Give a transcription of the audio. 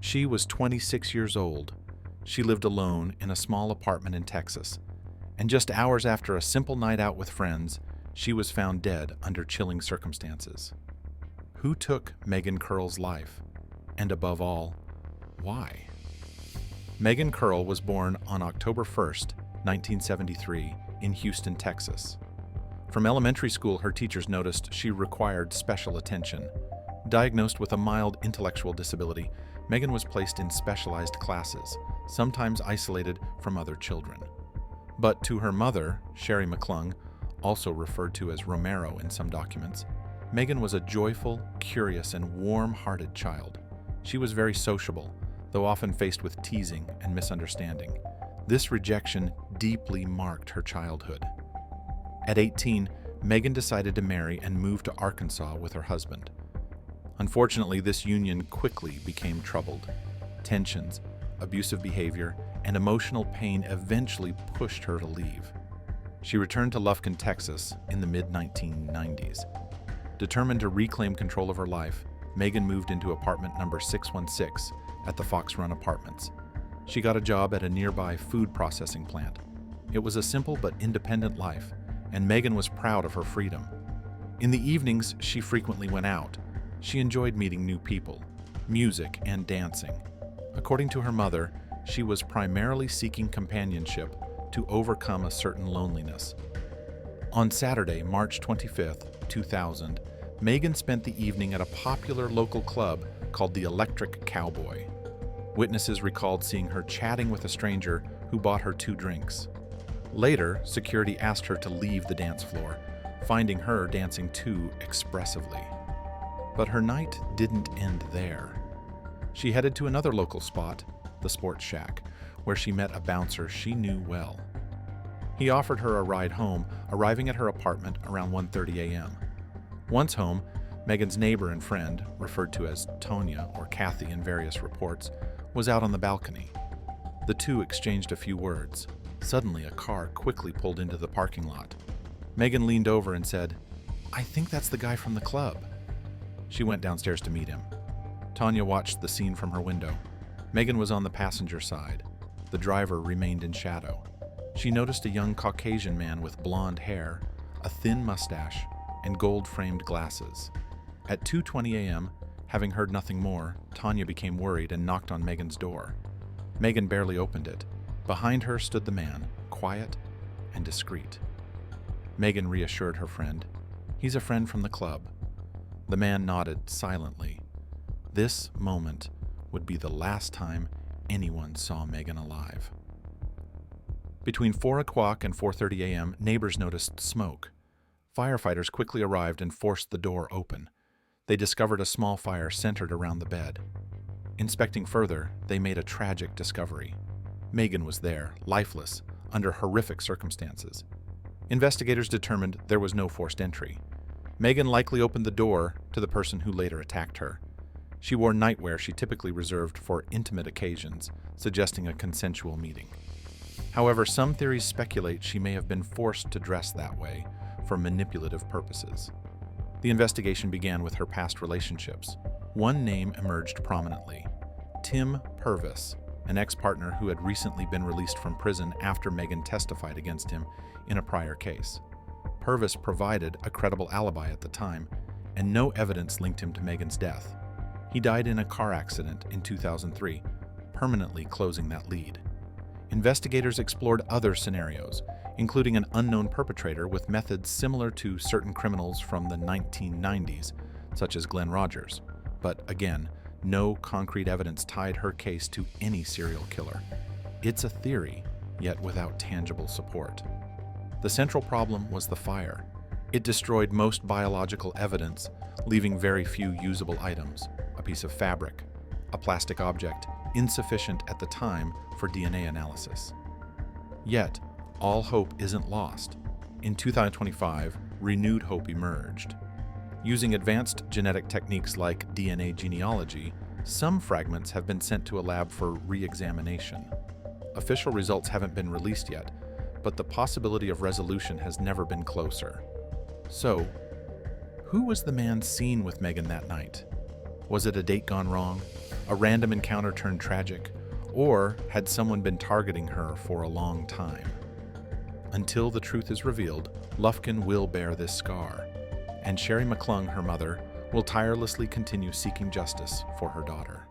She was 26 years old. She lived alone in a small apartment in Texas, and just hours after a simple night out with friends, she was found dead under chilling circumstances. Who took Megan Curl's life? And above all, why? Megan Curl was born on October 1st, 1973, in Houston, Texas. From elementary school, her teachers noticed she required special attention. Diagnosed with a mild intellectual disability, Megan was placed in specialized classes, sometimes isolated from other children. But to her mother, Sherry McClung, also referred to as Romero in some documents, Megan was a joyful, curious, and warm-hearted child. She was very sociable, though often faced with teasing and misunderstanding. This rejection deeply marked her childhood. At 18, Megan decided to marry and move to Arkansas with her husband. Unfortunately, this union quickly became troubled. Tensions, abusive behavior, and emotional pain eventually pushed her to leave. She returned to Lufkin, Texas in the mid-1990s. Determined to reclaim control of her life, Megan moved into apartment number 616 at the Fox Run Apartments. She got a job at a nearby food processing plant. It was a simple but independent life, and Megan was proud of her freedom. In the evenings, she frequently went out. She enjoyed meeting new people, music, and dancing. According to her mother, she was primarily seeking companionship to overcome a certain loneliness. On Saturday, March 25, 2000, Megan spent the evening at a popular local club called the Electric Cowboy. Witnesses recalled seeing her chatting with a stranger who bought her 2 drinks. Later, security asked her to leave the dance floor, finding her dancing too expressively. But her night didn't end there. She headed to another local spot, the Sports Shack, where she met a bouncer she knew well. He offered her a ride home, arriving at her apartment around 1:30 a.m. Once home, Megan's neighbor and friend, referred to as Tonya or Kathy in various reports, was out on the balcony. The two exchanged a few words. Suddenly, a car quickly pulled into the parking lot. Megan leaned over and said, "I think that's the guy from the club." She went downstairs to meet him. Tonya watched the scene from her window. Megan was on the passenger side. The driver remained in shadow. She noticed a young Caucasian man with blonde hair, a thin mustache, and gold-framed glasses. At 2:20 a.m., having heard nothing more, Tonya became worried and knocked on Megan's door. Megan barely opened it. Behind her stood the man, quiet and discreet. Megan reassured her friend. "He's a friend from the club." The man nodded silently. This moment would be the last time anyone saw Megan alive. Between 4 o'clock and 4:30 a.m., neighbors noticed smoke. Firefighters quickly arrived and forced the door open. They discovered a small fire centered around the bed. Inspecting further, they made a tragic discovery. Megan was there, lifeless, under horrific circumstances. Investigators determined there was no forced entry. Megan likely opened the door to the person who later attacked her. She wore nightwear she typically reserved for intimate occasions, suggesting a consensual meeting. However, some theories speculate she may have been forced to dress that way for manipulative purposes. The investigation began with her past relationships. One name emerged prominently: Tim Purvis, an ex-partner who had recently been released from prison after Megan testified against him in a prior case. Purvis provided a credible alibi at the time, and no evidence linked him to Megan's death. He died in a car accident in 2003, permanently closing that lead. Investigators explored other scenarios, including an unknown perpetrator with methods similar to certain criminals from the 1990s, such as Glenn Rogers. But again, no concrete evidence tied her case to any serial killer. It's a theory, yet without tangible support. The central problem was the fire. It destroyed most biological evidence, leaving very few usable items: a piece of fabric, a plastic object, insufficient at the time for DNA analysis. Yet, all hope isn't lost. In 2025, renewed hope emerged. Using advanced genetic techniques like DNA genealogy, some fragments have been sent to a lab for re-examination. Official results haven't been released yet, but the possibility of resolution has never been closer. So, who was the man seen with Megan that night? Was it a date gone wrong? A A random encounter turned tragic? Or had someone been targeting her for a long time? Until the truth is revealed, Lufkin will bear this scar, and Sherry McClung, her mother, will tirelessly continue seeking justice for her daughter.